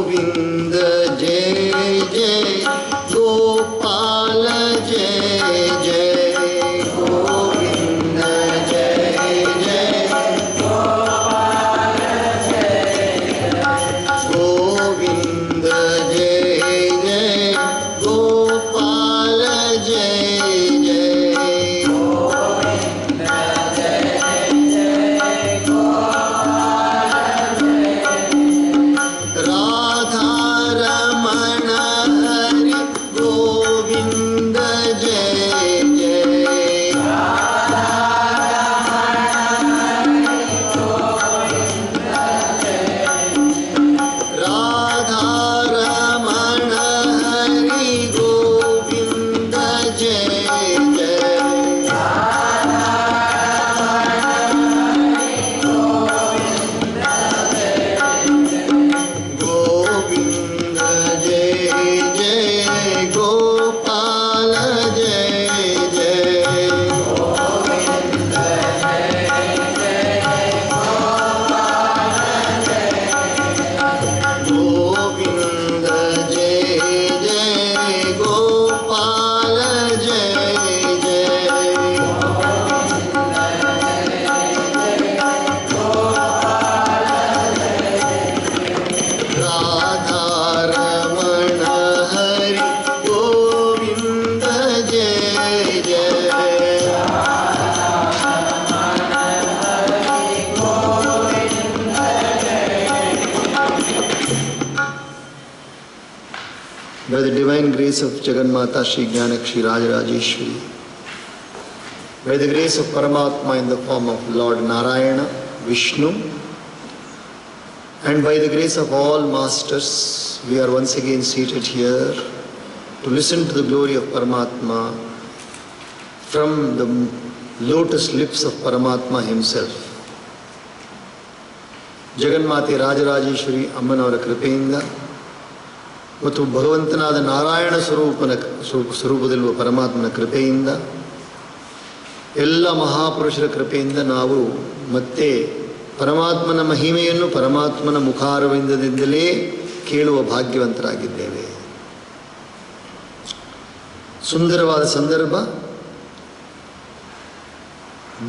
गोविंद जय जय गोपाल जय जय गोविंद जय जय गोपाल जय गोविंद जय जय गोपाल जय जय गोविंद जय जय गोपाल राधा रमण हरि गोविंद जय जय राधा रमण हरि गोविंद जय जय गोविंद जय जय गोपाल जय जय गोविंद जय जय गोपाल जय गोविंद जय जय गोपाल जय जय राधा रमण हरि गोविंद जय जय By the divine grace of Jagannatha Shri Gyanakshi Rajarajeshwari, by the grace of Paramatma in the form of Lord Narayana, Vishnu, and by the grace of all masters, we are once again seated here to listen to the glory of Paramatma from the lotus lips of Paramatma himself. ಜಗನ್ಮಾತೆ ರಾಜರಾಜೇಶ್ವರಿ ಅಮ್ಮನವರ ಕೃಪೆಯಿಂದ ಮತ್ತು ಭಗವಂತನಾದ ನಾರಾಯಣ ಸ್ವರೂಪದಲ್ಲಿರುವ ಪರಮಾತ್ಮನ ಕೃಪೆಯಿಂದ ಎಲ್ಲ ಮಹಾಪುರುಷರ ಕೃಪೆಯಿಂದ ನಾವು ಮತ್ತೆ ಪರಮಾತ್ಮನ ಮಹಿಮೆಯನ್ನು ಪರಮಾತ್ಮನ ಮುಖಾರವಿಂದದಿಂದಲೇ ಕೇಳುವ ಭಾಗ್ಯವಂತರಾಗಿದ್ದೇವೆ. ಸುಂದರವಾದ ಸಂದರ್ಭ.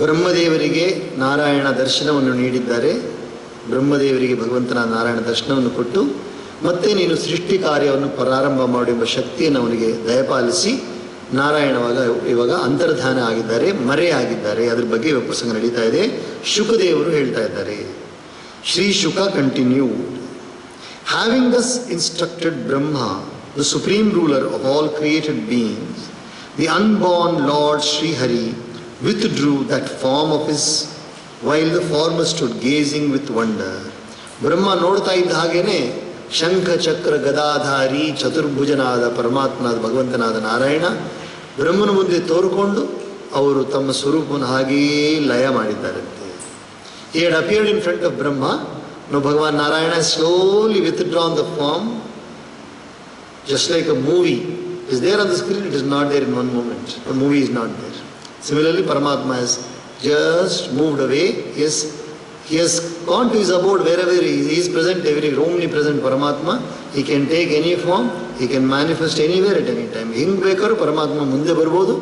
ಬ್ರಹ್ಮದೇವರಿಗೆ ನಾರಾಯಣ ದರ್ಶನವನ್ನು ನೀಡಿದ್ದಾರೆ. ಬ್ರಹ್ಮದೇವರಿಗೆ ಭಗವಂತನ ನಾರಾಯಣ ದರ್ಶನವನ್ನು ಕೊಟ್ಟು ಮತ್ತೆ ನೀನು ಸೃಷ್ಟಿ ಕಾರ್ಯವನ್ನು ಪ್ರಾರಂಭ ಮಾಡು ಎಂಬ ಶಕ್ತಿಯನ್ನು ಅವನಿಗೆ ದಯಪಾಲಿಸಿ ಇವಾಗ ಅಂತರ್ಧಾನ ಆಗಿದ್ದಾರೆ, ಮರೆಯಾಗಿದ್ದಾರೆ. ಅದ್ರ ಬಗ್ಗೆ ಪ್ರಸಂಗ ನಡೀತಾ ಇದೆ. ಶುಕದೇವರು ಹೇಳ್ತಾ ಇದ್ದಾರೆ. Shri Shuka continued, having thus instructed Brahma, the supreme ruler of all created beings, the unborn Lord Shri Hari withdrew that form of his while the former stood gazing with wonder. ಬ್ರಹ್ಮ ನೋಡ್ತಾ ಇದ್ದ ಹಾಗೇನೆ ಶಂಖ ಚಕ್ರ ಗದಾಧಾರಿ ಚತುರ್ಭುಜನಾದ ಪರಮಾತ್ಮನಾದ ಭಗವಂತನಾದ ನಾರಾಯಣ ಬ್ರಹ್ಮನ ಮುಂದೆ ತೋರಿಕೊಂಡು ಅವರು ತಮ್ಮ ಸ್ವರೂಪವನ್ನು ಹಾಗೆಯೇ ಲಯ ಮಾಡಿದ್ದಾರಂತೆ. He had appeared in front of Brahma. Now Bhagavan Narayana slowly withdrawn the form, just like a movie is there on the screen. It is not there in one moment. The movie is not there. Similarly, Paramatma has just moved away. He has gone to his abode wherever he is present, everywhere, omnipresent Paramatma. He can take any form, he can manifest anywhere at any time. ಹಿಂಗೆ ಬೇಕಾದ್ರೂ ಪರಮಾತ್ಮ ಮುಂದೆ ಬರ್ಬೋದು,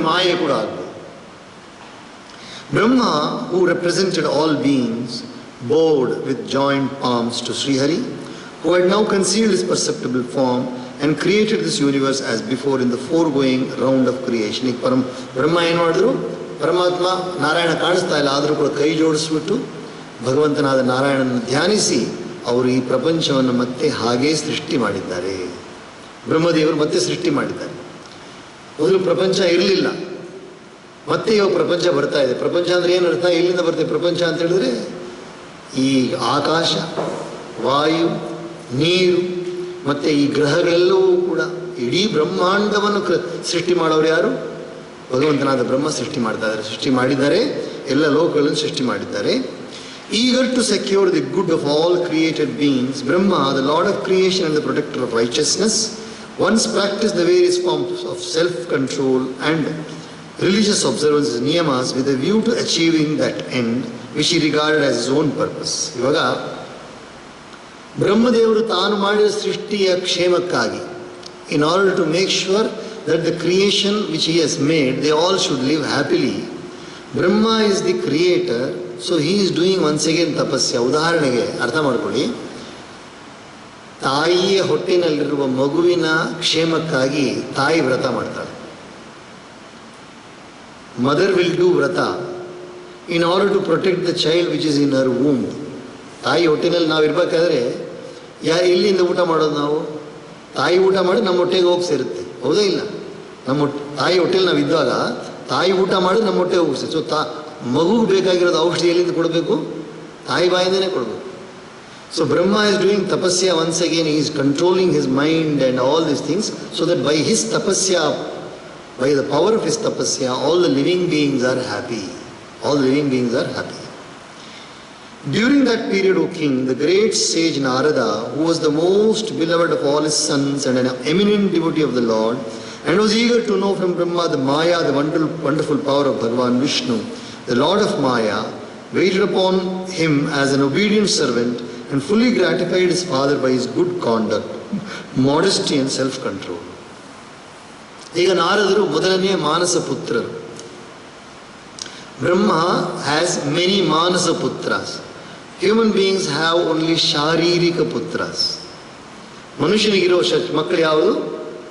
ಮಾಯೆ ಕೂಡ ಆಗ್ಬೋದು. Brahma, who represented all beings, bowed with joined palms to Srihari, who had now concealed his perceptible form and created this universe as before in the foregoing round of creation. ಈಗ ಬ್ರಹ್ಮ ಏನು ಮಾಡಿದ್ರು, ಪರಮಾತ್ಮ ನಾರಾಯಣ ಕಾಣಿಸ್ತಾ ಇಲ್ಲ, ಆದರೂ ಕೂಡ ಕೈ ಜೋಡಿಸ್ಬಿಟ್ಟು ಭಗವಂತನಾದ ನಾರಾಯಣನ ಧ್ಯಾನಿಸಿ ಅವರು ಈ ಪ್ರಪಂಚವನ್ನು ಮತ್ತೆ ಹಾಗೇ ಸೃಷ್ಟಿ ಮಾಡಿದ್ದಾರೆ. ಬ್ರಹ್ಮದೇವರು ಮತ್ತೆ ಸೃಷ್ಟಿ ಮಾಡಿದ್ದಾರೆ. ಮೊದಲು ಪ್ರಪಂಚ ಇರಲಿಲ್ಲ, ಮತ್ತೆ ಇವಾಗ ಪ್ರಪಂಚ ಬರ್ತಾ ಇದೆ. ಪ್ರಪಂಚ ಅಂದರೆ ಏನು ಅರ್ಥ? ಎಲ್ಲಿಂದ ಬರ್ತದೆ ಪ್ರಪಂಚ ಅಂತ ಹೇಳಿದ್ರೆ ಈ ಆಕಾಶ, ವಾಯು, ನೀರು ಮತ್ತು ಈ ಗ್ರಹಗಳೆಲ್ಲವೂ ಕೂಡ ಇಡೀ ಬ್ರಹ್ಮಾಂಡವನ್ನು ಸೃಷ್ಟಿ ಮಾಡೋರು ಯಾರು? ಭಗವಂತನಾದ ಬ್ರಹ್ಮ ಸೃಷ್ಟಿ ಮಾಡ್ತಾ ಇದ್ದಾರೆ. ಸೃಷ್ಟಿ ಮಾಡಿದ್ದಾರೆ, ಎಲ್ಲ ಲೋಕಗಳನ್ನು ಸೃಷ್ಟಿ ಮಾಡಿದ್ದಾರೆ. Eager to secure the good of all created beings, Brahma, the Lord of creation and the protector of righteousness, once practiced the various forms of self-control and religious observances, niyamas, with a view to achieving that end, which he regarded as his own purpose. ಇವಾಗ ಬ್ರಹ್ಮದೇವರು ತಾನು ಮಾಡಿದ ಸೃಷ್ಟಿಯ ಕ್ಷೇಮಕ್ಕಾಗಿ, in order to make sure that the creation which he has made, they all should live happily. Brahma is the creator, so he is doing once again ತಪಸ್ಯ. ಉದಾಹರಣೆಗೆ ಅರ್ಥ ಮಾಡ್ಕೊಳ್ಳಿ, ತಾಯಿಯ ಹೊಟ್ಟೆನಲ್ಲಿರುವ ಮಗುವಿನ ಕ್ಷೇಮಕ್ಕಾಗಿ ತಾಯಿ ವ್ರತ ಮಾಡ್ತಾಳೆ. ಮದರ್ ವಿಲ್ ಡೂ ವ್ರತ in order to protect the child which is in her womb. ತಾಯಿ ಹೊಟ್ಟೆನಲ್ಲಿ ನಾವು ಇರಬೇಕಾದ್ರೆ ಎಲ್ಲಿಂದ ಊಟ ಮಾಡೋದು? ನಾವು ತಾಯಿ ಊಟ ಮಾಡಿ ನಮ್ಮ ಹೊಟ್ಟೆಗೆ ಹೋಗಿ ಸೇರುತ್ತೆ, ಹೌದಾ ಇಲ್ಲ? ನಮ್ಮ ತಾಯಿ ಹೊಟ್ಟೆಲಿ ನಾವು ಇದ್ದಾಗ ತಾಯಿ ಊಟ ಮಾಡಿ ನಮ್ಮ ಹೊಟ್ಟೆಗೆ ಹೋಗಿ ಸೇರುತ್ತೆ. ಸೊ ಮಗುಗೆ ಬೇಕಾಗಿರೋದು ಔಷಧಿ ಎಲ್ಲಿಂದ ಕೊಡಬೇಕು? ತಾಯಿ ಬಾಯಿಂದನೇ ಕೊಡಬೇಕು. So Brahma is doing tapasya once again. He is controlling his mind and all these things, so that by his tapasya, by the power of his tapasya, all the living beings are happy. All the living beings are happy. During that period, O king, the great sage Narada, who was the most beloved of all his sons and an eminent devotee of the Lord, and was eager to know from Brahma the Maya, the wonderful power of Bhagavan Vishnu, the Lord of Maya, waited upon him as an obedient servant and fully gratified his father by his good conduct, modesty and self-control. ಈಗ ನಾರದರು ಮೊದಲನೆಯ ಮಾನಸ ಪುತ್ರರು. Brahma has many manasa putras. Human beings have only ಶಾರೀರಿಕ putras. ಮನುಷ್ಯನಿಗಿರೋ ಮಕ್ಕಳು ಯಾವುದು?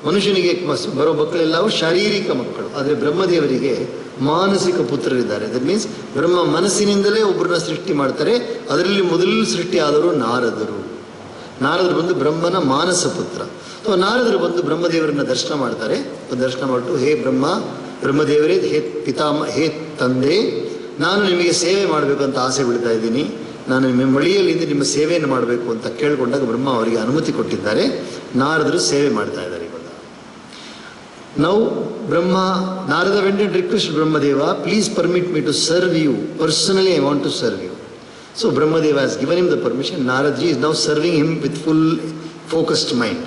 ಮನುಷ್ಯನಿಗೆ ಬರೋ ಮಕ್ಕಳೆಲ್ಲವೂ ಶಾರೀರಿಕ ಮಕ್ಕಳು. ಆದರೆ ಬ್ರಹ್ಮದೇವರಿಗೆ ಮಾನಸಿಕ ಪುತ್ರರಿದ್ದಾರೆ. ದಟ್ ಮೀನ್ಸ್ ಬ್ರಹ್ಮ ಮನಸ್ಸಿನಿಂದಲೇ ಒಬ್ಬರನ್ನ ಸೃಷ್ಟಿ ಮಾಡ್ತಾರೆ. ಅದರಲ್ಲಿ ಮೊದಲು ಸೃಷ್ಟಿ ಆದವರು ನಾರದರು. ನಾರದರು ಬಂದು ಬ್ರಹ್ಮನ ಮಾನಸ ಪುತ್ರ. ಸೊ ನಾರದರು ಬಂದು ಬ್ರಹ್ಮದೇವರನ್ನ ದರ್ಶನ ಮಾಡ್ತಾರೆ. ದರ್ಶನ ಮಾಡಿಟ್ಟು, ಹೇ ಬ್ರಹ್ಮದೇವರೇ, ಹೇ ತಂದೆ, ನಾನು ನಿಮಗೆ ಸೇವೆ ಮಾಡಬೇಕು ಅಂತ ಆಸೆ ಬಿಡ್ತಾ ಇದ್ದೀನಿ. ನಾನು ನಿಮ್ಮ ಮಳಿಯಲ್ಲಿಂದ ನಿಮ್ಮ ಸೇವೆಯನ್ನು ಮಾಡಬೇಕು ಅಂತ ಕೇಳಿಕೊಂಡಾಗ ಬ್ರಹ್ಮ ಅವರಿಗೆ ಅನುಮತಿ ಕೊಟ್ಟಿದ್ದಾರೆ. ನಾರದರು ಸೇವೆ ಮಾಡ್ತಾ ಇದ್ದಾರೆ. ಇವಾಗ ನಾವು Narada went and requested Brahmadeva, please permit me to serve you. Personally, I want to serve you. So Brahmadeva has given him the permission. Naradji is now serving him with full focused mind.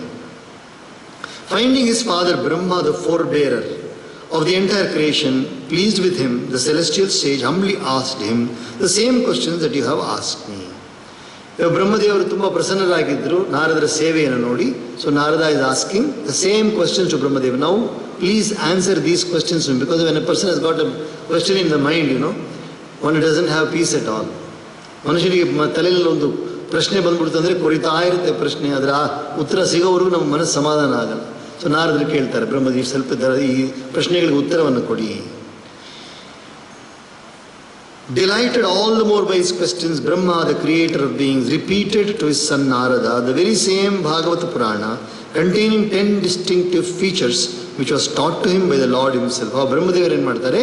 Finding his father Brahma, the forebearer of the entire creation, pleased with him, the celestial sage humbly asked him the same questions that you have asked me. ಬ್ರಹ್ಮದೇವರು ತುಂಬ ಪ್ರಸನ್ನರಾಗಿದ್ದರು ನಾರದರ ಸೇವೆಯನ್ನು ನೋಡಿ. So Narada is asking the same questions to Brahmadeva. Now please answer these questions to him, because when a person has got a question in the mind, one doesn't have peace at all. ಮನುಷ್ಯನಿಗೆ ತಲೆಯಲ್ಲಿ ಒಂದು ಪ್ರಶ್ನೆ ಬಂದ್ಬಿಡ್ತು ಅಂದರೆ ಕೊರಿತಾ ಇರುತ್ತೆ ಪ್ರಶ್ನೆ. ಅದರ ಉತ್ತರ ಸಿಗೋವರೆಗೂ ನಮ್ಮ ಮನಸ್ಸು ಸಮಾಧಾನ ಆಗಲ್ಲ. ಸೊ ನಾರದರು ಕೇಳ್ತಾರೆ, ಬ್ರಹ್ಮದೇವ್ ಸ್ವಲ್ಪ ಈ ಪ್ರಶ್ನೆಗಳಿಗೆ ಉತ್ತರವನ್ನು ಕೊಡಿ. Delighted all the more by his questions, Brahma, the creator of beings, repeated to his son Narada the very same Bhagavata Purana containing 10 distinctive features which was taught to him by the Lord himself. ಬ್ರಹ್ಮದೇವರು ಏನು ಮಾಡ್ತಾರೆ,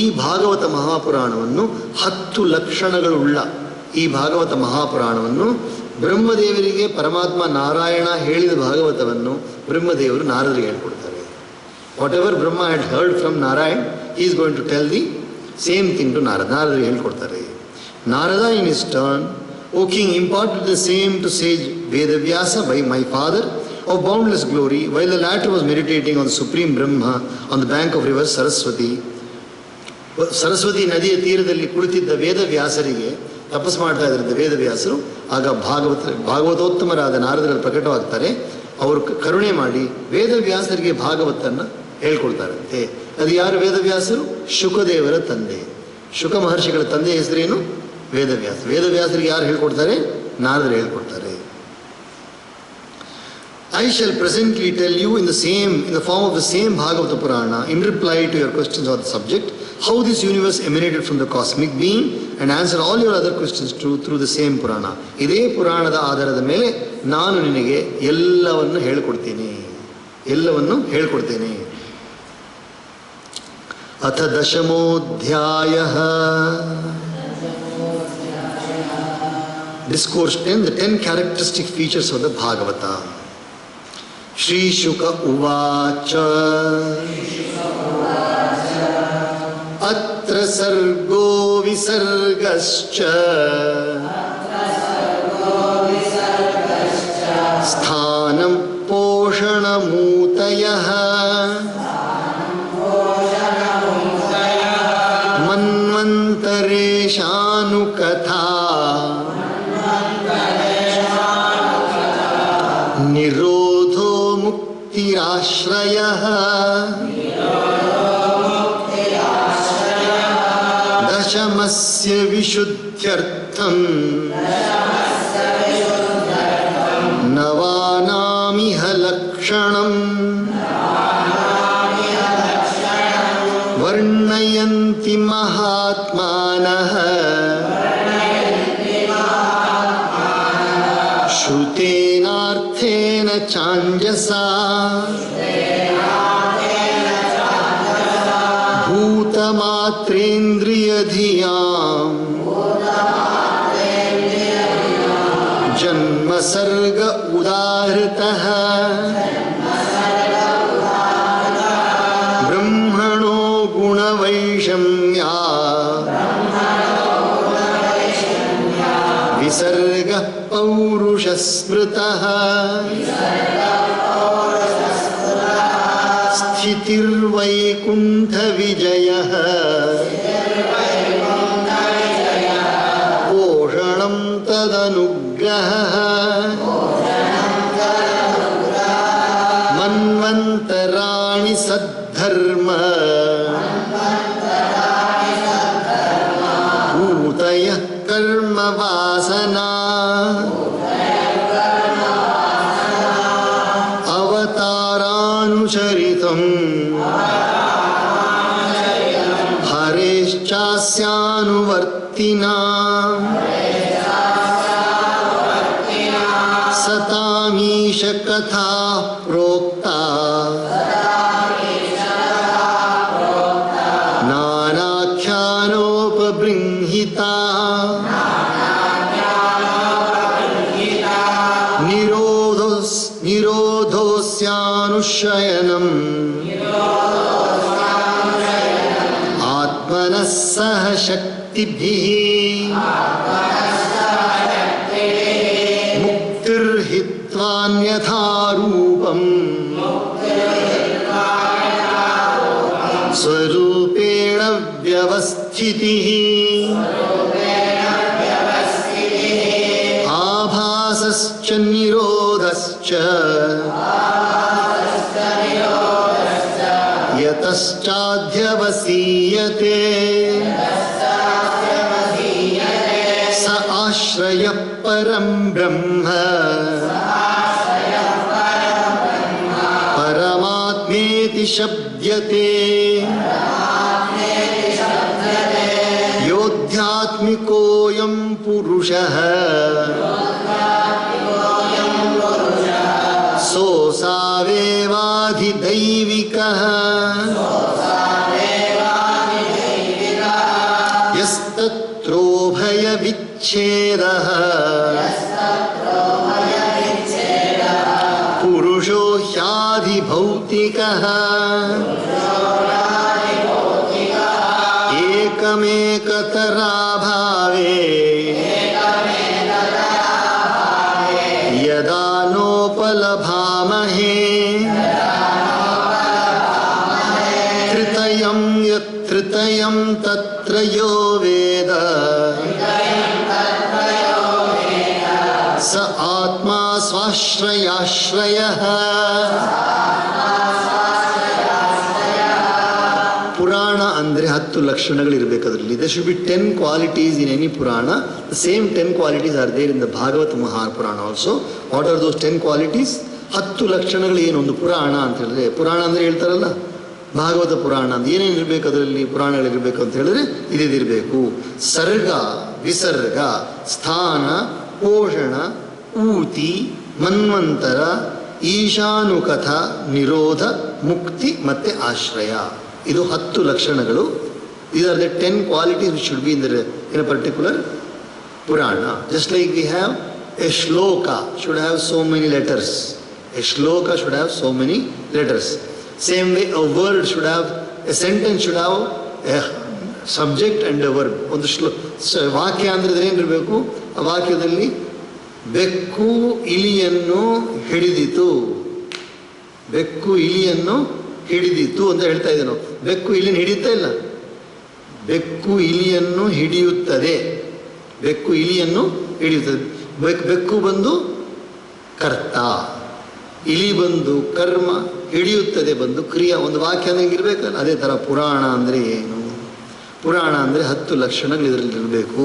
ಈ ಭಾಗವತ ಮಹಾಪುರಾಣವನ್ನು 10 ಲಕ್ಷಣಗಳುಳ್ಳ ಈ ಭಾಗವತ ಮಹಾಪುರಾಣವನ್ನು ಬ್ರಹ್ಮದೇವರಿಗೆ ಪರಮಾತ್ಮ ನಾರಾಯಣ ಹೇಳಿದ ಭಾಗವತವನ್ನು ಬ್ರಹ್ಮದೇವರು ನಾರದರಿಗೆ ಹೇಳ್ಕೊಡ್ತಾರೆ. What ever Brahma had heard from Narayan, he is going to tell the same thing to Narada. ನಾರದರಿಗೆ ಹೇಳ್ಕೊಡ್ತಾರೆ. Narada in his turn, O king, imparted the same to sage Vedavyasa by my father of boundless glory, while the latter was meditating on the supreme Brahma on the bank of river Saraswati. Saraswati ನದಿಯ ತೀರದಲ್ಲಿ ಕುಳಿತಿದ್ದ ವೇದವ್ಯಾಸರಿಗೆ ತಪಸ್ ಮಾಡ್ತಾ ಇದ್ದ ವೇದವ್ಯಾಸರು ಆಗ ಭಾಗವತೋತ್ತಮರಾದ ನಾರದರಲ್ಲಿ ಪ್ರಕಟವಾಗ್ತಾರೆ. ಅವರು ಕರುಣೆ ಮಾಡಿ ವೇದವ್ಯಾಸರಿಗೆ ಭಾಗವತನ್ನು ಹೇಳ್ಕೊಡ್ತಾರಂತೆ. ಅದು ಯಾರು ವೇದವ್ಯಾಸರು? ಶುಕದೇವರ ತಂದೆ. ಶುಕ ಮಹರ್ಷಿಗಳ ತಂದೆಯ ಹೆಸರೇನು? ವೇದವ್ಯಾಸ. ವೇದವ್ಯಾಸರಿಗೆ ಯಾರು ಹೇಳ್ಕೊಡ್ತಾರೆ? ನಾರದರು ಹೇಳ್ಕೊಡ್ತಾರೆ. I shall presently tell you in the form of the same Bhagavata Purana, in reply to your questions on the subject, how this universe emanated from the cosmic being, and answer all your other questions through the same Purana. ಇದೇ ಪುರಾಣದ ಆಧಾರದ ಮೇಲೆ ನಾನು ನಿನಗೆ ಎಲ್ಲವನ್ನು ಹೇಳ್ಕೊಡ್ತೇನೆ. ಅಥ ದಶಮೋಧ್ಯಾಯಃ. Discourse 10, the 10 characteristic features of the Bhagavata. Shri Shuka Uvacha. Atra Sargo Visargascha. Sthanam Poshanamutayah. Manvantareshanukatha. ನಿರೋಧೋ ಮುಕ್ತಿರಾಶ್ರಯಃ ದಶಮಸ್ಯ ವಿಶುದ್ಧ್ಯರ್ಥಂ ನವಾನಾಮಿಹ ಲಕ್ಷಣಂ ವರ್ಣಯಂತಿ ಮಹಾತ್ಮಾನಃ ಶ್ರುತೇನಾರ್ಥೇನ ಚಾಂಜಸಾ ಭೂತಮಾತ್ರೇಂದ್ರಿಯಧಿಯಾಂ ಜನ್ಮ ಸರ್ಗ ಉದಾಹೃತಃ ಬ್ರಹ್ಮಣೋ ಗುಣವೈಷಮ್ಯಾ ವಿಸರ್ಗ ಪೌರುಷ ಸ್ಮೃತಃ ಸ್ಥಿತಿರ್ವೈಕುಂಠ ವಿಜಯಃ ಪೋಷಣಂ ತದನುಗ್ರಹಃ ಮನ್ವಂತರಾಣಿ ಸದ್ಧರ್ಮ ಭೂತಯಃ ಕರ್ಮ ವಾಸನಾ ಅವತಾರಾನುಚರಿತಂ ಹರೇಶ್ಚಾಸ್ಯಾನುವರ್ತಿನಾಂ ಸತಾಮೀಶ ಕಥಾ ಪ್ರೋಕ್ತಾ ನಾನಾಖ್ಯಾನೋಪಬೃಂಹಿತಾ ನಿರೋಧೋಸ್ಯಾನುಶಯನಂ ಆತ್ಮನಃ ಸಹ ಶಕ್ತಿಭಿಃ ಮುಕ್ತಿರ್ಹಿತ್ವಾನ್ಯಥಾ ರೂಪಂ ಸ್ವರೂಪೇಣ ವ್ಯವಸ್ಥಿತಿಃ ಆಭಾಸಶ್ಚ ನಿರೋಧಶ್ಚ ಯತಶ್ಚಾಧ್ಯವಸೀಯತೆ ಸ ಆಶ್ರಯ ಪರಂ ಬ್ರಹ್ಮ ಪರಮಾತ್ಮೇತಿ ಶಬ್ದ್ಯತೆ ಯೋಧ್ಯಾತ್ಮಿಕೋಯಂ ಪುರುಷಃ ಸೋಸಾವೇವಾಧಿದೈವಿಕಃ ಯಸ್ತತ್ರೋಭಯವಿಚ್ಛೇದಃ ಪುರುಷೋ ಹ್ಯಾಧಿಭೌತಿಕಃ ಏಕಮೇಕತರಾಭಾವೇ ಯದಾ ನೋಪಲಭಾಮಹೇ ತ್ರಿತಯಂ ಯತ್ತ್ರಿತಯಂ ತತ್ರ ಯೋ ವೇದ ಸ ಆತ್ಮಾ ಸ್ವಾಶ್ರಯಾಶ್ರಯಃ. ಪುರಾಣ ಅಂದರೆ 10 ಲಕ್ಷಣಗಳಿರಬೇಕು ಅದರಲ್ಲಿ. They should be 10 qualities in any Purana. The same 10 qualities are there in the Bhagavata Mahapurana also. What are those 10 qualities? 10 ಲಕ್ಷಣಗಳು ಏನು ಒಂದು ಪುರಾಣ ಅಂತ ಹೇಳಿದ್ರೆ, ಪುರಾಣ ಅಂದರೆ ಹೇಳ್ತಾರಲ್ಲ ಭಾಗವತ ಪುರಾಣ ಅಂತ, ಏನೇನು ಇರಬೇಕು ಅದರಲ್ಲಿ ಪುರಾಣಗಳಿರಬೇಕು ಅಂತ ಹೇಳಿದ್ರೆ ಇದಿರಬೇಕು. ಸರ್ಗ, ವಿಸರ್ಗ, ಸ್ಥಾನ, ಪೋಷಣ, ಊತಿ, ಮನ್ವಂತರ, ಈಶಾನುಕಥ, ನಿರೋಧ, ಮುಕ್ತಿ ಮತ್ತು ಆಶ್ರಯ. ಇದು 10 ಲಕ್ಷಣಗಳು. These are the 10 qualities which should be in a particular Purana. Just like we have a shloka should have so many letters. A shloka should have so many letters. Same way a word should have, a sentence should have a subject and a verb. ಒಂದು ವಾಕ್ಯ ಅಂದರೆ ಏನಿರಬೇಕು? ಆ ವಾಕ್ಯದಲ್ಲಿ ಬೆಕ್ಕು ಇಲಿಯನ್ನು ಹಿಡಿದಿತು, ಬೆಕ್ಕು ಇಲಿಯನ್ನು ಹಿಡಿದಿತ್ತು ಅಂತ ಹೇಳ್ತಾ ಇದ್ದೆ ನಾವು. ಬೆಕ್ಕು ಇಲಿಯನ್ನು ಹಿಡಿತಾ ಇಲ್ಲ, ಬೆಕ್ಕು ಇಲಿಯನ್ನು ಹಿಡಿಯುತ್ತದೆ. ಬೆಕ್ಕು ಇಲಿಯನ್ನು ಹಿಡಿಯುತ್ತದೆ. ಬೆಕ್ಕು ಬಂದು ಕರ್ತ, ಇಲಿ ಬಂದು ಕರ್ಮ, ಹಿಡಿಯುತ್ತದೆ ಬಂದು ಕ್ರಿಯಾ. ಒಂದು ವಾಕ್ಯ ಅಂದ್ರೆ ಇರಬೇಕಲ್ಲ. ಅದೇ ಥರ ಪುರಾಣ ಅಂದರೆ ಏನು? ಪುರಾಣ ಅಂದರೆ 10 ಲಕ್ಷಣಗಳು ಇದರಲ್ಲಿ ಇರಬೇಕು.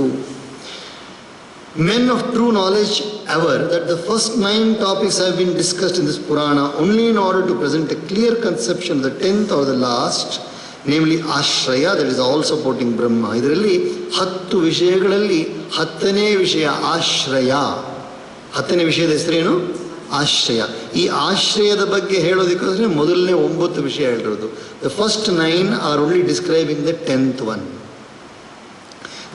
Men of true knowledge aver that the first 9 topics have been discussed in this Purana only in order to present a clear conception of the 10th or the last, namely Ashraya, that is all supporting Brahma. ಇದರಲ್ಲಿ 10 ವಿಷಯಗಳಲ್ಲಿ 10ನೇ ವಿಷಯ ಆಶ್ರಯ. 10ನೇ ವಿಷಯದ ಹೆಸರೇನು? ಆಶ್ರಯ. ಈ ಆಶ್ರಯದ ಬಗ್ಗೆ ಹೇಳೋದಕ್ಕೋಸ್ಕರ ಮೊದಲನೇ 9 ವಿಷಯ ಹೇಳಿರೋದು. The first 9 are only describing the 10th one.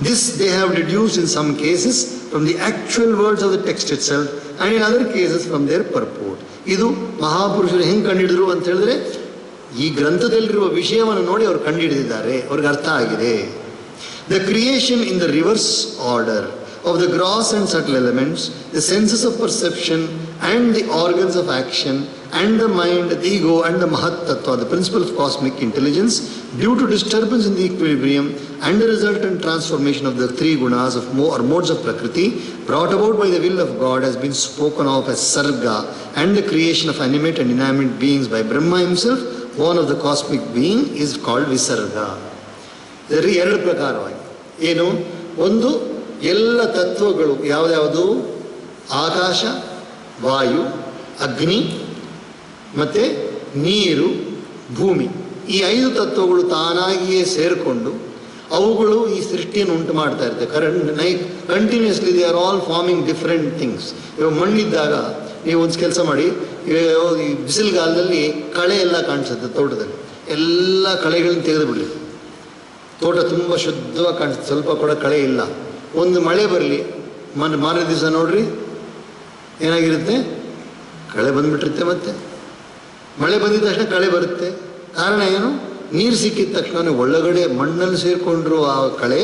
This they have deduced in some cases from the actual words of the text itself and in other cases from their purport. ಇದು ಮಹಾಪುರುಷರು ಹೆಂಗೆ ಕಂಡುಹಿಡಿದ್ರು ಅಂತ ಹೇಳಿದ್ರೆ, ಈ ಗ್ರಂಥದಲ್ಲಿರುವ ವಿಷಯವನ್ನು ನೋಡಿ ಅವರು ಕಂಡುಹಿಡಿದಿದ್ದಾರೆ, ಅವ್ರಿಗೆ ಅರ್ಥ ಆಗಿದೆ. The creation in the reverse order of the gross and subtle elements, the senses of perception and the organs of action and the mind, the ego and the Mahat Tattva, the principle of cosmic intelligence, due to disturbance in the equilibrium and the resultant transformation of the 3 gunas of or modes of Prakriti brought about by the will of God, has been spoken of as Sarga, and the creation of animate and inanimate beings by Brahma himself, one of the cosmic being, is called Visarga. ಇದರಲ್ಲಿ 2 ಪ್ರಕಾರವಾಗಿ ಏನು? ಒಂದು, ಎಲ್ಲ ತತ್ವಗಳು ಯಾವುದ್ಯಾವುದು? ಆಕಾಶ, ವಾಯು, ಅಗ್ನಿ ಮತ್ತು ನೀರು, ಭೂಮಿ. ಈ 5 ತತ್ವಗಳು ತಾನಾಗಿಯೇ ಸೇರಿಕೊಂಡು ಅವುಗಳು ಈ ಸೃಷ್ಟಿಯನ್ನು ಉಂಟು ಮಾಡ್ತಾ ಇರ್ತವೆ. Continuously they are all farming different things. ಇವಾಗ ಮಣ್ಣಿದ್ದಾಗ ನೀವು ಒಂದು ಕೆಲಸ ಮಾಡಿ, ಈ ಬಿಸಿಲುಗಾಲದಲ್ಲಿ ಕಳೆ ಎಲ್ಲ ಕಾಣಿಸುತ್ತೆ ತೋಟದಲ್ಲಿ, ಎಲ್ಲ ಕಳೆಗಳನ್ನ ತೆಗೆದು ಬಿಡ್ರಿ, ತೋಟ ತುಂಬ ಶುದ್ಧವಾಗಿ ಕಾಣಿಸುತ್ತೆ, ಸ್ವಲ್ಪ ಕೂಡ ಕಳೆ ಇಲ್ಲ. ಒಂದು ಮಳೆ ಬರಲಿ, ಮಾರನೇ ದಿವಸ ನೋಡ್ರಿ ಏನಾಗಿರುತ್ತೆ, ಕಳೆ ಬಂದುಬಿಟ್ಟಿರುತ್ತೆ. ಮತ್ತೆ ಮಳೆ ಬಂದಿದ ತಕ್ಷಣ ಕಳೆ ಬರುತ್ತೆ. ಕಾರಣ ಏನು? ನೀರು ಸಿಕ್ಕಿದ ತಕ್ಷಣ ಒಳಗಡೆ ಮಣ್ಣಲ್ಲಿ ಸೇರಿಕೊಂಡ್ರು ಆ ಕಳೆ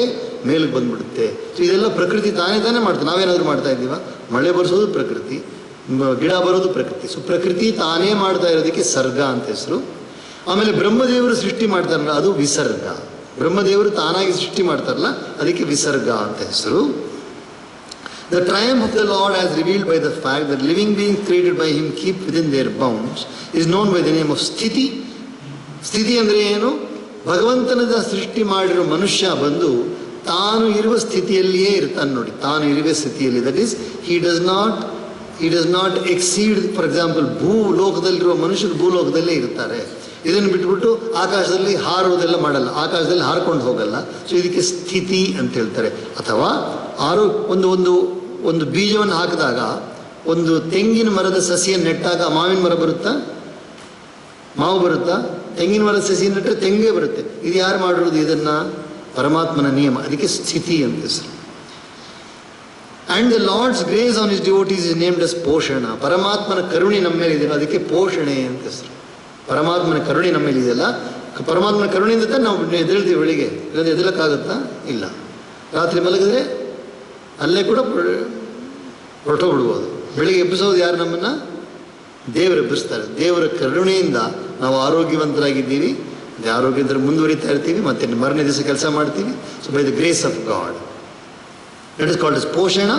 ಮೇಲಕ್ಕೆ ಬಂದುಬಿಡುತ್ತೆ. ಸೊ ಇದೆಲ್ಲ ಪ್ರಕೃತಿ ತಾನೇ ಮಾಡ್ತಾರೆ. ನಾವೇನಾದರೂ ಮಾಡ್ತಾ ಇದ್ದೀವ? ಮಳೆ ಬರೆಸೋದು ಪ್ರಕೃತಿ, ಗಿಡ ಬರೋದು ಪ್ರಕೃತಿ. ಸೊ ಪ್ರಕೃತಿ ತಾನೇ ಮಾಡ್ತಾ ಇರೋದಕ್ಕೆ ಸರ್ಗ ಅಂತ ಹೆಸರು. ಆಮೇಲೆ ಬ್ರಹ್ಮದೇವರು ಸೃಷ್ಟಿ ಮಾಡ್ತಾರಲ್ಲ, ಅದು ವಿಸರ್ಗ. ಬ್ರಹ್ಮದೇವರು ತಾನಾಗಿ ಸೃಷ್ಟಿ ಮಾಡ್ತಾರಲ್ಲ, ಅದಕ್ಕೆ ವಿಸರ್ಗ ಅಂತ ಹೆಸರು. The triumph of the Lord as revealed by the fact that living beings created by him keep within their bounds is known by the name of ಸ್ಥಿತಿ. ಸ್ಥಿತಿ ಅಂದರೆ ಏನು? ಭಗವಂತನದ ಸೃಷ್ಟಿ ಮಾಡಿರೋ ಮನುಷ್ಯ ಬಂದು ತಾನು ಇರುವ ಸ್ಥಿತಿಯಲ್ಲಿಯೇ ಇರ್ತಾನೆ ನೋಡಿ, ತಾನು ಇರುವ ಸ್ಥಿತಿಯಲ್ಲಿ. That is he does not exceed. For example, ಭೂಲೋಕದಲ್ಲಿರುವ ಮನುಷ್ಯರು ಭೂಲೋಕದಲ್ಲೇ ಇರ್ತಾರೆ. ಇದನ್ನು ಬಿಟ್ಬಿಟ್ಟು ಆಕಾಶದಲ್ಲಿ ಹಾರುವುದೆಲ್ಲ ಮಾಡಲ್ಲ, ಆಕಾಶದಲ್ಲಿ ಹಾರ್ಕೊಂಡು ಹೋಗಲ್ಲ. ಸೊ ಇದಕ್ಕೆ ಸ್ಥಿತಿ ಅಂತ ಹೇಳ್ತಾರೆ. ಅಥವಾ ಒಂದು ಬೀಜವನ್ನು ಹಾಕಿದಾಗ, ಒಂದು ತೆಂಗಿನ ಮರದ ಸಸಿಯನ್ನು ನೆಟ್ಟಾಗ ಮಾವಿನ ಮರ ಬರುತ್ತಾ? ಮಾವು ಬರುತ್ತಾ? ತೆಂಗಿನ ಮರದ ಸಸಿ ನೆಟ್ಟರೆ ತೆಂಗೇ ಬರುತ್ತೆ. ಇದು ಯಾರು ಮಾಡಿರೋದು? ಇದನ್ನು ಪರಮಾತ್ಮನ ನಿಯಮ. ಅದಕ್ಕೆ ಸ್ಥಿತಿ ಅಂತ ಹೆಸರು. And the Lord's grace on his devotees is named as poshana. ಪರಮಾತ್ಮನ ಕರುಣೆ ನಮ್ಮ ಮೇಲೆ ಇದೆಯಲ್ಲ, ಅದಕ್ಕೆ ಪೋಷಣೆ ಅಂತ ಹೆಸರು. ಪರಮಾತ್ಮನ ಕರುಣೆ ನಮ್ಮ ಮೇಲೆ ಇದೆಯಲ್ಲ, ಪರಮಾತ್ಮನ ಕರುಣೆಯಿಂದ ನಾವು ಎದ್ದೇಳ್ತೀವಿ. ಬೆಳಿಗ್ಗೆ ಇಲ್ಲದೆ ಎದ್ದೇಳಕ್ಕಾಗುತ್ತಾ? ಇಲ್ಲ. ರಾತ್ರಿ ಮಲಗಿದ್ರೆ ಅಲ್ಲೇ ಕೂಡ ಹೊರಟೋಗ್ಬಿಡ್ಬೋದು. ಬೆಳಿಗ್ಗೆ ಎಬ್ಬಿಸೋದು ಯಾರು? ನಮ್ಮನ್ನು ದೇವರು ಎಬ್ಬಿಸ್ತಾರೆ. ದೇವರ ಕರುಣೆಯಿಂದ ನಾವು ಆರೋಗ್ಯವಂತರಾಗಿದ್ದೀವಿ, ಆರೋಗ್ಯದಲ್ಲಿ ಮುಂದುವರಿತಾ ಇರ್ತೀವಿ, ಮತ್ತು ಮರನೇ ದಿವಸ ಕೆಲಸ ಮಾಡ್ತೀವಿ. So by the grace of god, that is called as Poshan.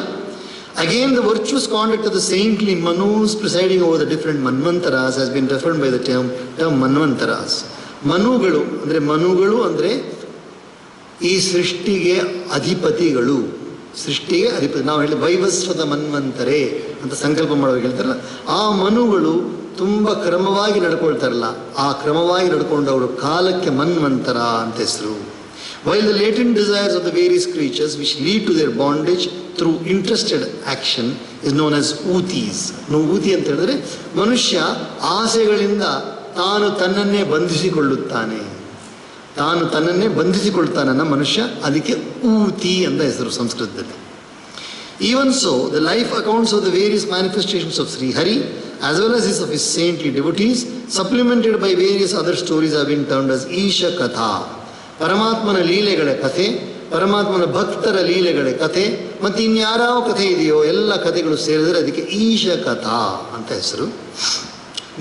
Again, the virtuous conduct of the saintly Manus presiding over the different Manvantaras has been referred by the term Manvantaras. ಮನುಗಳು ಅಂದರೆ ಈ ಸೃಷ್ಟಿಗೆ ಅಧಿಪತಿಗಳು. ನಾವು ಹೇಳಿ ವೈವಸ್ವತ ಮನ್ವಂತರೆ ಅಂತ ಸಂಕಲ್ಪ ಮಾಡುವಾಗ ಹೇಳ್ತಾರಲ್ಲ, ಆ ಮನುಗಳು ತುಂಬ ಕ್ರಮವಾಗಿ ನಡ್ಕೊಳ್ತಾರಲ್ಲ, ಆ ಕ್ರಮವಾಗಿ ನಡ್ಕೊಂಡು ಅವರು ಕಾಲಕ್ಕೆ ಮನ್ವಂತರ ಅಂತ ಹೆಸರು. While the latent desires of the various creatures which lead to their bondage through interested action is known as ಊತೀಸ್. ಊತಿ ಅಂತ ಹೇಳಿದ್ರೆ ಮನುಷ್ಯ ಆಸೆಗಳಿಂದ ತಾನು ತನ್ನನ್ನೇ ಬಂಧಿಸಿಕೊಳ್ತಾನನ್ನ ಮನುಷ್ಯ, ಅದಕ್ಕೆ ಊತಿ ಅಂತ ಹೆಸರು ಸಂಸ್ಕೃತದಲ್ಲಿ. Even so, the life accounts of the various manifestations of Sri Hari as well as of his saintly devotees, supplemented by various other stories, have been termed as Isha Katha. ಪರಮಾತ್ಮನ ಲೀಲೆಗಳ ಕಥೆ, ಪರಮಾತ್ಮನ ಭಕ್ತರ ಲೀಲೆಗಳ ಕಥೆ, ಮತ್ತು ಇನ್ಯಾವ ಕಥೆ ಇದೆಯೋ ಎಲ್ಲ ಕಥೆಗಳು ಸೇರಿದರೆ ಅದಕ್ಕೆ ಈಶ ಕಥಾ ಅಂತ ಹೆಸರು.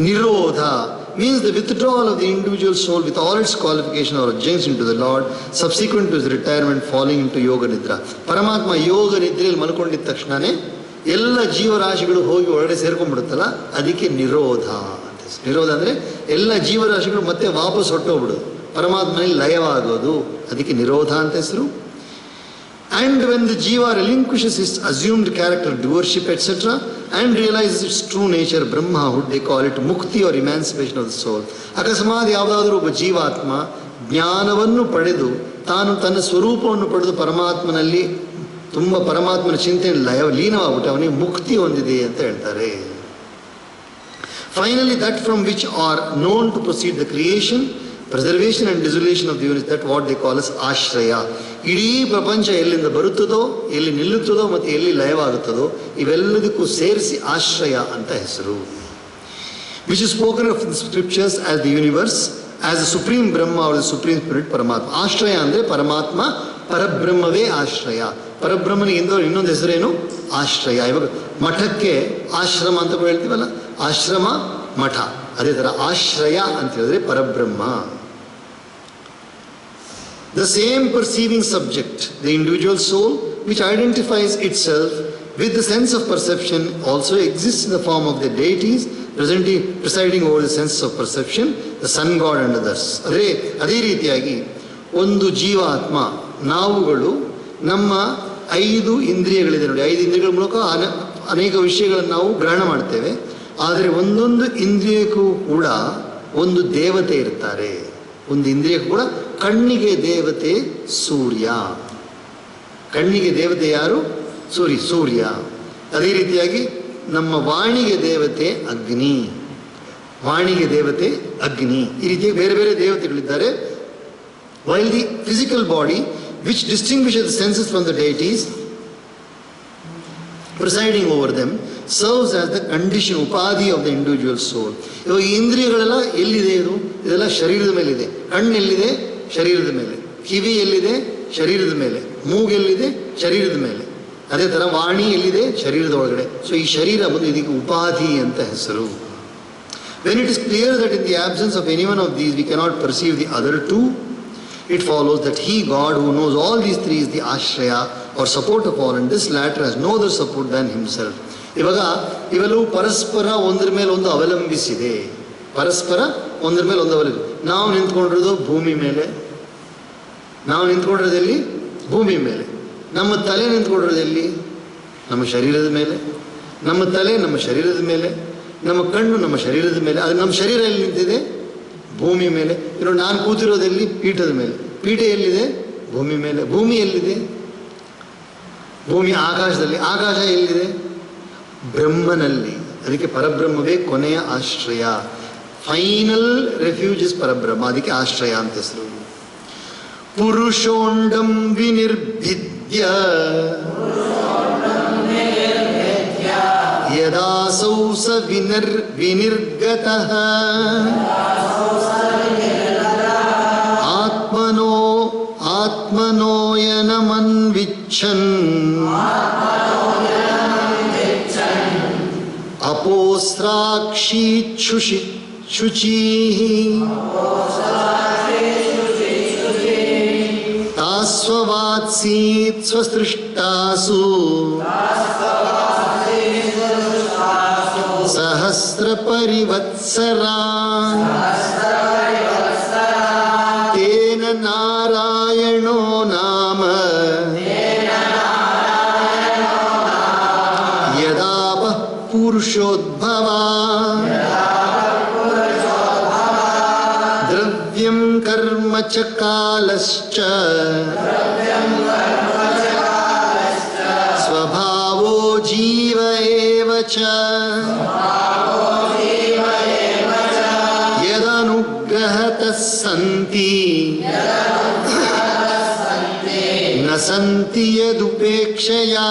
ನಿರೋಧ means the withdrawal of the individual soul with all its qualification or adjunction into the Lord subsequent to his retirement falling into yoga nidra. ಪರಮಾತ್ಮ ಯೋಗ ನಿದ್ರೆಯಲ್ಲಿ ಮಲ್ಕೊಂಡಿದ್ದ ತಕ್ಷಣನೇ ಎಲ್ಲ ಜೀವರಾಶಿಗಳು ಹೋಗಿ ಒಳಗಡೆ ಸೇರ್ಕೊಂಡ್ಬಿಡುತ್ತಲ್ಲ, ಅದಕ್ಕೆ ನಿರೋಧ ಅಂತ. ನಿರೋಧ ಅಂದರೆ ಎಲ್ಲ ಜೀವರಾಶಿಗಳು ಮತ್ತೆ ವಾಪಸ್ ಹೊಟ್ಟೋಗ್ಬಿಡೋದು, ಪರಮಾತ್ಮನಲ್ಲಿ ಲಯವಾಗೋದು, ಅದಕ್ಕೆ ನಿರೋಧ ಅಂತ ಹೆಸರು. And when the jiva relinquishes its assumed character, doership, etc., and realizes its true nature, Brahmahood, they call it mukti or emancipation of the soul. ಅಕಸ್ಮಾತ್ ಯಾವುದಾದ್ರೂ ಒಬ್ಬ ಜೀವಾತ್ಮ ಜ್ಞಾನವನ್ನು ಪಡೆದು ತಾನು ತನ್ನ ಸ್ವರೂಪವನ್ನು ಪಡೆದು ಪರಮಾತ್ಮನಲ್ಲಿ ತುಂಬ ಪರಮಾತ್ಮನ ಚಿಂತನೆಯಲ್ಲಿ ಲೀನವಾಗ್ಬಿಟ್ಟು ಅವನಿಗೆ ಮುಕ್ತಿ ಹೊಂದಿದೆ ಅಂತ ಹೇಳ್ತಾರೆ. Finally, that from which are known to proceed the creation, preservation and dissolution of the universe, that what they call as ಆಶ್ರಯ. ಇಡೀ ಪ್ರಪಂಚ ಎಲ್ಲಿಂದ ಬರುತ್ತದೋ, ಎಲ್ಲಿ ನಿಲ್ಲುತ್ತದೋ ಮತ್ತು ಎಲ್ಲಿ ಲಯವಾಗುತ್ತದೋ ಇವೆಲ್ಲದಕ್ಕೂ ಸೇರಿಸಿ ಆಶ್ರಯ ಅಂತ ಹೆಸರು. Which is spoken of in the scriptures as the universe, as the supreme Brahma or the supreme spirit ಪರಮಾತ್ಮ. ಆಶ್ರಯ ಅಂದರೆ ಪರಮಾತ್ಮ, ಪರಬ್ರಹ್ಮವೇ ಆಶ್ರಯ. ಪರಬ್ರಹ್ಮನಿಗೆ ಇನ್ನೊಂದು ಹೆಸರೇನು? ಆಶ್ರಯ. ಇವಾಗ ಮಠಕ್ಕೆ ಆಶ್ರಮ ಅಂತ ಹೇಳ್ತೀವಲ್ಲ, ಆಶ್ರಮ ಮಠ, ಅದೇ ಥರ ಆಶ್ರಯ ಅಂತ ಹೇಳಿದ್ರೆ ಪರಬ್ರಹ್ಮ. The same perceiving subject, the individual soul, which identifies itself with the sense of perception, also exists in the form of the deities presiding over the sense of perception, the sun god and others. ಅದೇ ರೀತಿಯಾಗಿ ಒಂದು ಜೀವಾತ್ಮ, ನಾವುಗಳು ನಮ್ಮ 5 ಇಂದ್ರಿಯಗಳಿದೆ ನೋಡಿ, 5 ಇಂದ್ರಿಯಗಳ ಮೂಲಕ ಅನೇಕ ವಿಷಯಗಳನ್ನು ನಾವು ಗ್ರಹಣ ಮಾಡ್ತೇವೆ. ಆದರೆ ಒಂದೊಂದು ಇಂದ್ರಿಯಕ್ಕೂ ಕೂಡ ಒಂದು ದೇವತೆ ಇರ್ತಾರೆ. ಒಂದು ಇಂದ್ರಿಯಕ್ಕೂ ಕೂಡ ಕಣ್ಣಿಗೆ ದೇವತೆ ಸೂರ್ಯ. ಕಣ್ಣಿಗೆ ದೇವತೆ ಯಾರು? ಸೂರ್ಯ. ಅದೇ ರೀತಿಯಾಗಿ ನಮ್ಮ ವಾಣಿಗೆ ದೇವತೆ ಅಗ್ನಿ. ವಾಣಿಗೆ ದೇವತೆ ಅಗ್ನಿ. ಈ ರೀತಿಯಾಗಿ ಬೇರೆ ಬೇರೆ ದೇವತೆಗಳಿದ್ದಾರೆ. While the physical body, which distinguishes the senses from the deities presiding over them, serves as the condition, ಉಪಾಧಿ of the individual soul. ಇವಾಗ ಈ ಇಂದ್ರಿಯಗಳೆಲ್ಲ ಎಲ್ಲಿದೆ? ಇದೆಲ್ಲ ಶರೀರದ ಮೇಲಿದೆ. ಕಣ್ಣು ಎಲ್ಲಿದೆ? ಶರೀರದ ಮೇಲೆ. ಕಿವಿ ಎಲ್ಲಿದೆ? ಶರೀರದ ಮೇಲೆ. ಮೂಗೆಲ್ಲಿದೆ? ಶರೀರದ ಮೇಲೆ. ಅದೇ ಥರ ವಾಣಿ ಎಲ್ಲಿದೆ? ಶರೀರದ ಒಳಗಡೆ. ಸೊ ಈ ಶರೀರ ಬಂದು ಇದಕ್ಕೆ ಉಪಾಧಿ ಅಂತ ಹೆಸರು. When it is clear that in the absence of any one of these we cannot perceive the other two, it follows that he, God, who knows all these three, is the ashraya or support of all, and this latter has no other support than himself. ಇವಾಗ ಇವೆಲ್ಲವೂ ಪರಸ್ಪರ ಒಂದರ ಮೇಲೆ ಒಂದು ಅವಲಂಬಿಸಿದೆ. ಪರಸ್ಪರ ಒಂದರ ಮೇಲೆ ಒಂದು ಅವಲಂಬಿಸಿ. ನಾವು ನಿಂತ್ಕೊಂಡಿರೋದು ಭೂಮಿ ಮೇಲೆ. ನಾವು ನಿಂತ್ಕೊಂಡಿರೋದೆಲ್ಲಿ? ಭೂಮಿ ಮೇಲೆ. ನಮ್ಮ ತಲೆ ನಿಂತ್ಕೊಂಡಿರೋದೆಲ್ಲಿ? ನಮ್ಮ ಶರೀರದ ಮೇಲೆ. ನಮ್ಮ ತಲೆ ನಮ್ಮ ಶರೀರದ ಮೇಲೆ, ನಮ್ಮ ಕಣ್ಣು ನಮ್ಮ ಶರೀರದ ಮೇಲೆ. ಅದು ನಮ್ಮ ಶರೀರ ಎಲ್ಲಿ ನಿಂತಿದೆ? ಭೂಮಿ ಮೇಲೆ. ಇನ್ನು ನಾನು ಕೂತಿರೋದೆಲ್ಲಿ? ಪೀಠದ ಮೇಲೆ. ಪೀಠ ಎಲ್ಲಿದೆ? ಭೂಮಿ ಮೇಲೆ. ಭೂಮಿ ಎಲ್ಲಿದೆ? ಭೂಮಿ ಆಕಾಶದಲ್ಲಿ. ಆಕಾಶ ಎಲ್ಲಿದೆ? ಬ್ರಹ್ಮನಲ್ಲಿ. ಅದಕ್ಕೆ ಪರಬ್ರಹ್ಮವೇ ಕೊನೆಯ ಆಶ್ರಯ. ಫೈನಲ್ ರೆಫ್ಯೂಜ್ ಇಸ್ ಪರಬ್ರಹ್ಮ. ಅದಕ್ಕೆ ಆಶ್ರಯ ಅಂತ ಹೆಸರು. ಪುರುಷೋಂಡಂ ವಿನಿರ್ಭಿದ್ಯ ಯದಾಸೌ ಸ ವಿನಿರ್ಗತಃ ಆತ್ಮನೋಯನಮನ್ವಿಚ್ಛನ್ ಅಪೋಸ್ರಾಕ್ಷೀಚ್ಛುಚೀಃ ತಾಸ್ವವಾತ್ಸೀತ್ ಸ್ವಸೃಷ್ಟಾಸು ಸಹಸ್ರ ಪರಿವತ್ಸರಾನ್ ತೇನ ನಾರಾಯಣೋ ನಾಮ ಯದಾವಃ ಪುರುಷೋದ್ಭವ ದ್ರವ್ಯಂ ಕರ್ಮ ಚ ಕಾಲಶ್ಚ ಸ್ವಭಾವೋ ಜೀವ ಏವ ಚ ಯದನುಗ್ರಹತಃ ಸಂತಿ ನ ಸಂತಿ ಯದುಪೇಕ್ಷಯಾ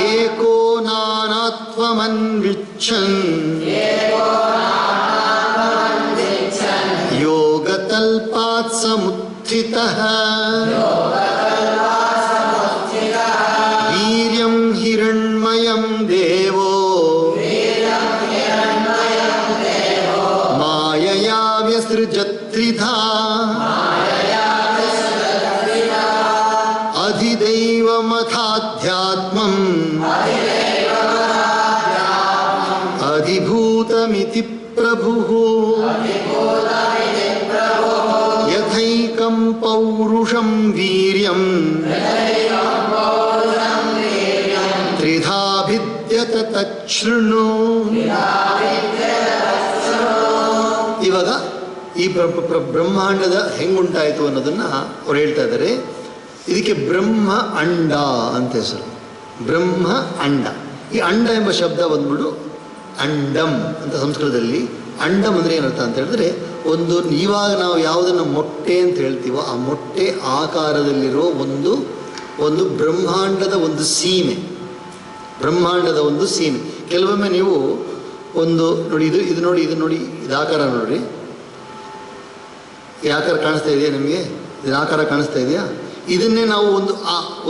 ಏಕೋ ನಾನಾತ್ವಮನ್ವಿಚ್ಛನ್ ಯೋಗತಲ್ಪಾತ್ ಸಮುತ್ಥಿತಃ ವೀರ್ಯಂ ಹಿರಣ್ಮಯಂ ದೇವೋ ಮಾಯಯಾ ವ್ಯಸೃಜತ್ರಿಧಾ ಅಧಿದೈವಮಥಾತ್ ಇತಿ ಪ್ರಭುಃ ಯಥೈಕಂ ಪೌರುಷಂ ವೀರ್ಯಂ ತ್ರಿಧಾ ಭಿದ್ಯತ ತಚ್ಛೃಣು. ಇವಾಗ ಈ ಬ್ರಹ್ಮಾಂಡದ ಹೆಂಗುಂಟಾಯಿತು ಅನ್ನೋದನ್ನ ಅವ್ರು ಹೇಳ್ತಾ ಇದ್ದಾರೆ. ಇದಕ್ಕೆ ಬ್ರಹ್ಮ ಅಂಡ ಅಂತ ಹೆಸರು. ಬ್ರಹ್ಮ ಅಂಡ. ಈ ಅಂಡ ಎಂಬ ಶಬ್ದ ಬಂದ್ಬಿಟ್ಟು ಅಂಡಂ ಅಂತ ಸಂಸ್ಕೃತದಲ್ಲಿ. ಅಂಡಂ ಅಂದರೆ ಏನರ್ಥ ಅಂತ ಹೇಳಿದ್ರೆ, ಒಂದು ಇವಾಗ ನಾವು ಯಾವುದನ್ನು ಮೊಟ್ಟೆ ಅಂತ ಹೇಳ್ತೀವೋ ಆ ಮೊಟ್ಟೆ ಆಕಾರದಲ್ಲಿರೋ ಒಂದು ಬ್ರಹ್ಮಾಂಡದ ಒಂದು ಸೀಮೆ. ಬ್ರಹ್ಮಾಂಡದ ಒಂದು ಸೀಮೆ. ಕೆಲವೊಮ್ಮೆ ನೀವು ಒಂದು ನೋಡಿ, ಇದು ನೋಡಿ, ಇದು ಆಕಾರ ನೋಡ್ರಿ. ಈ ಆಕಾರ ಕಾಣಿಸ್ತಾ ಇದೆಯಾ ನಿಮಗೆ? ಇದರ ಆಕಾರ ಕಾಣಿಸ್ತಾ ಇದೆಯಾ? ಇದನ್ನೇ ನಾವು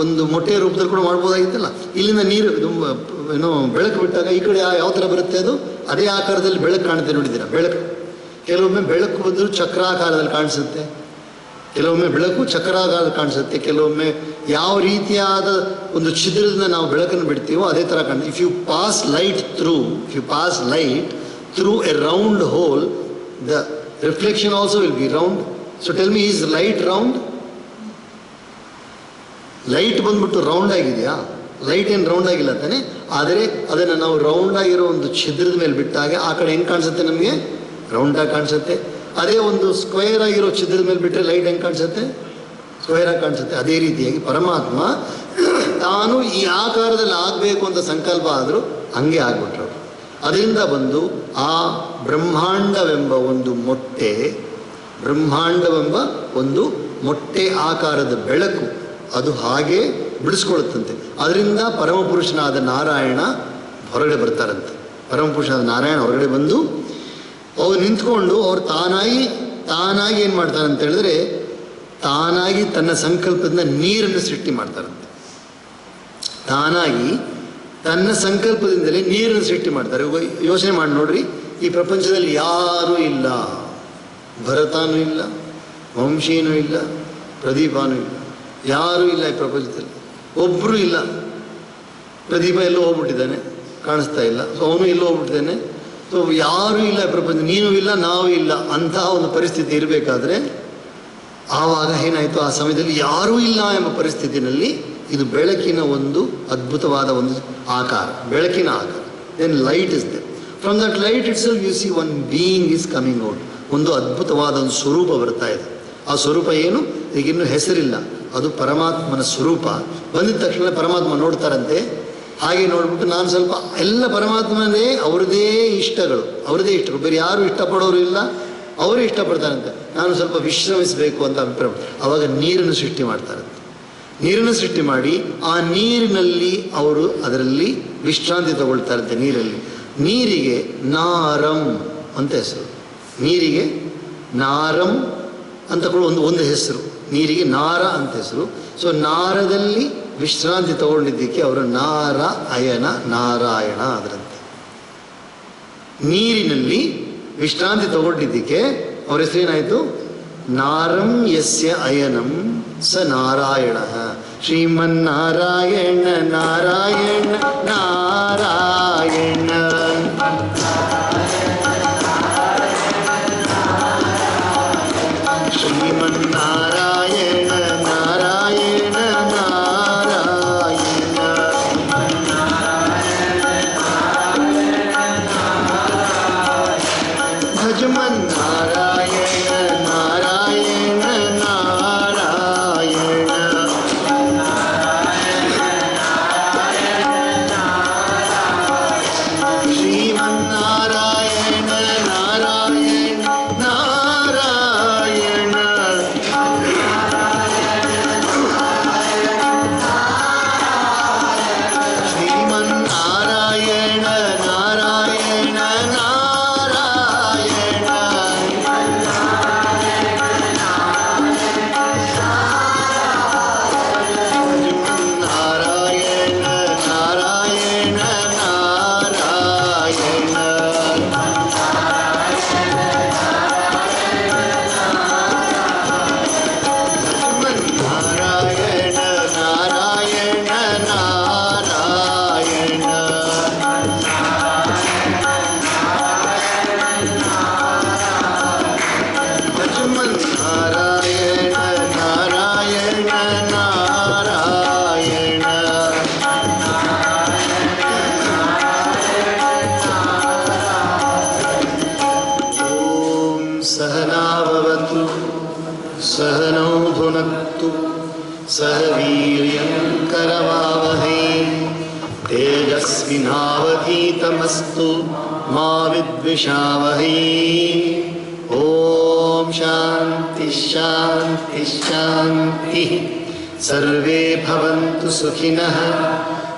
ಒಂದು ಮೊಟ್ಟೆಯ ರೂಪದಲ್ಲಿ ಕೂಡ ಮಾಡ್ಬೋದಾಗಿತ್ತಲ್ಲ. ಇಲ್ಲಿಂದ ನೀರು ಏನೋ ಬೆಳಕು ಬಿಟ್ಟಾಗ ಈ ಕಡೆ ಯಾವ ಥರ ಬರುತ್ತೆ, ಅದು ಅದೇ ಆಕಾರದಲ್ಲಿ ಬೆಳಕು ಕಾಣುತ್ತೆ. ನೋಡಿದ್ದೀರಾ ಬೆಳಕು? ಕೆಲವೊಮ್ಮೆ ಬೆಳಕು ಬಂದರೂ ಚಕ್ರಾಕಾರದಲ್ಲಿ ಕಾಣಿಸುತ್ತೆ, ಕೆಲವೊಮ್ಮೆ ಬೆಳಕು ಚಕ್ರಾಕಾರದಲ್ಲಿ ಕಾಣಿಸುತ್ತೆ, ಕೆಲವೊಮ್ಮೆ ಯಾವ ರೀತಿಯಾದ ಒಂದು ಛಿದ್ರದಿಂದ ನಾವು ಬೆಳಕನ್ನು ಬಿಡ್ತೀವೋ ಅದೇ ಥರ ಕಾಣುತ್ತೆ. If you pass light through a round hole, the reflection also will be round. So tell me, is light round? Light ಬಂದ್ಬಿಟ್ಟು ರೌಂಡ್ ಆಗಿದೆಯಾ? ಲೈಟ್ ಏನು ರೌಂಡ್ ಆಗಿಲ್ಲ ತಾನೆ. ಆದರೆ ಅದನ್ನು ನಾವು ರೌಂಡ್ ಆಗಿರೋ ಒಂದು ಛಿದ್ರದ ಮೇಲೆ ಬಿಟ್ಟಾಗ ಆ ಕಡೆ ಹೆಂಗೆ ಕಾಣಿಸುತ್ತೆ? ನಮಗೆ ರೌಂಡಾಗಿ ಕಾಣಿಸುತ್ತೆ. ಅದೇ ಒಂದು ಸ್ಕ್ವೇರ್ ಆಗಿರೋ ಛಿದ್ರದ ಮೇಲೆ ಬಿಟ್ಟರೆ ಲೈಟ್ ಹೆಂಗೆ ಕಾಣಿಸುತ್ತೆ? ಸ್ಕ್ವೇರ್ ಆಗಿ ಕಾಣಿಸುತ್ತೆ. ಅದೇ ರೀತಿಯಾಗಿ ಪರಮಾತ್ಮ ತಾನು ಈ ಆಕಾರದಲ್ಲಿ ಆಗಬೇಕು ಅಂತ ಸಂಕಲ್ಪ ಆದರೂ ಹಂಗೆ ಆಗ್ಬಿಟ್ರು. ಅದರಿಂದ ಬಂದು ಆ ಬ್ರಹ್ಮಾಂಡವೆಂಬ ಒಂದು ಮೊಟ್ಟೆ ಆಕಾರದ ಬೆಳಕು ಅದು ಹಾಗೆ ಬಿಡಿಸ್ಕೊಳ್ಳುತ್ತಂತೆ. ಅದರಿಂದ ಪರಮಪುರುಷನಾದ ನಾರಾಯಣ ಹೊರಗಡೆ ಬರ್ತಾರಂತೆ. ಪರಮಪುರುಷನಾದ ನಾರಾಯಣ ಹೊರಗಡೆ ಬಂದು ಅವ್ರು ನಿಂತ್ಕೊಂಡು ಅವ್ರು ತಾನಾಗಿ ಏನು ಮಾಡ್ತಾರೆ ಅಂತ ಹೇಳಿದ್ರೆ, ತಾನಾಗಿ ತನ್ನ ಸಂಕಲ್ಪದಿಂದ ನೀರನ್ನು ಸೃಷ್ಟಿ ಮಾಡ್ತಾರಂತೆ. ತಾನಾಗಿ ತನ್ನ ಸಂಕಲ್ಪದಿಂದಲೇ ನೀರನ್ನು ಸೃಷ್ಟಿ ಮಾಡ್ತಾರೆ. ಯೋಚನೆ ಮಾಡಿ ನೋಡ್ರಿ, ಈ ಪ್ರಪಂಚದಲ್ಲಿ ಯಾರೂ ಇಲ್ಲ. ಭರತನೂ ಇಲ್ಲ, ವಂಶೀನೂ ಇಲ್ಲ, ಪ್ರದೀಪನೂ ಇಲ್ಲ, ಯಾರೂ ಇಲ್ಲ ಈ ಪ್ರಪಂಚದಲ್ಲಿ. ಒಬ್ಬರೂ ಇಲ್ಲ. ಪ್ರದೀಪ ಎಲ್ಲೋ ಹೋಗ್ಬಿಟ್ಟಿದ್ದಾನೆ, ಕಾಣಿಸ್ತಾ ಇಲ್ಲ. ಸೊ ಅವನು ಎಲ್ಲೋ ಹೋಗ್ಬಿಟ್ಟಿದ್ದಾನೆ. ಸೊ ಯಾರೂ ಇಲ್ಲ ಈ ಪ್ರಪಂಚ, ನೀನು ಇಲ್ಲ, ನಾವು ಇಲ್ಲ. ಅಂತಹ ಒಂದು ಪರಿಸ್ಥಿತಿ ಇರಬೇಕಾದ್ರೆ ಆವಾಗ ಏನಾಯಿತು? ಆ ಸಮಯದಲ್ಲಿ ಯಾರೂ ಇಲ್ಲ ಎಂಬ ಪರಿಸ್ಥಿತಿನಲ್ಲಿ ಇದು ಬೆಳಕಿನ ಒಂದು ಅದ್ಭುತವಾದ ಒಂದು ಆಕಾರ, ಬೆಳಕಿನ ಆಕಾರ. Then light is there. From that light itself you see one being is coming out. ಒಂದು ಅದ್ಭುತವಾದ ಒಂದು ಸ್ವರೂಪ ಬರ್ತಾ ಇದೆ. ಆ ಸ್ವರೂಪ ಏನು? ಈಗಿನ್ನೂ ಹೆಸರಿಲ್ಲ. ಅದು ಪರಮಾತ್ಮನ ಸ್ವರೂಪ. ಬಂದಿದ ತಕ್ಷಣ ಪರಮಾತ್ಮ ನೋಡ್ತಾರಂತೆ. ಹಾಗೆ ನೋಡ್ಬಿಟ್ಟು ನಾನು ಸ್ವಲ್ಪ ಎಲ್ಲ ಪರಮಾತ್ಮನೇ ಅವರದೇ ಇಷ್ಟಗಳು, ಬೇರೆ ಯಾರು ಇಷ್ಟಪಡೋರು ಇಲ್ಲ, ಅವರೇ ಇಷ್ಟಪಡ್ತಾರಂತೆ. ನಾನು ಸ್ವಲ್ಪ ವಿಶ್ರಮಿಸಬೇಕು ಅಂತ ಅಭಿಪ್ರಾಯ. ಆವಾಗ ನೀರನ್ನು ಸೃಷ್ಟಿ ಮಾಡ್ತಾರಂತೆ. ನೀರನ್ನು ಸೃಷ್ಟಿ ಮಾಡಿ ಆ ನೀರಿನಲ್ಲಿ ಅವರು ಅದರಲ್ಲಿ ವಿಶ್ರಾಂತಿ ತಗೊಳ್ತಾರಂತೆ. ನೀರಿಗೆ ನಾರಂ ಅಂತ ಹೆಸರು. ನೀರಿಗೆ ನಾರಂ ಅಂತ ಕೂಡ ಒಂದು ಹೆಸರು. ನೀರಿಗೆ ನಾರ ಅಂತ ಹೆಸರು. ಸೊ ನಾರದಲ್ಲಿ ವಿಶ್ರಾಂತಿ ತಗೊಂಡಿದ್ದಕ್ಕೆ ಅವರು ನಾರಾಯಣ ಅದರಂತೆ. ನೀರಿನಲ್ಲಿ ವಿಶ್ರಾಂತಿ ತಗೊಂಡಿದ್ದಕ್ಕೆ ಅವ್ರ ಹೆಸರೇನಾಯಿತು? ನಾರಂ ಯಸ್ಯ ಅಯನಂ ಸ ನಾರಾಯಣ. ಶ್ರೀಮನ್ನಾರಾಯಣ ನಾರಾಯಣ ನಾರಾಯಣ. ಶ್ರೀಮನ್ನಾರಾಯಣ ನಾರಾಯಣ ನಾರಾಯಣ. ಭಜಮನ್ನಾರಾಯಣ ನಾರಾಯಣ ನಾರಾಯಣ. सह वीर्यं करवावहै तेजस्विनावधीतमस्तु मा विद्विषावहै। ओम शांति शांति शांति। सर्वे भवन्तु सुखिनः,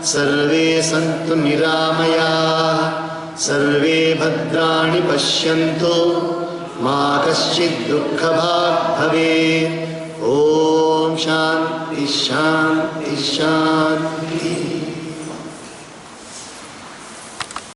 सर्वे सन्तु निरामयाः, सर्वे भद्राणि पश्यन्तु, मा कश्चित् दुःखभाग् भवेत्। ओम शांति शांति शांति।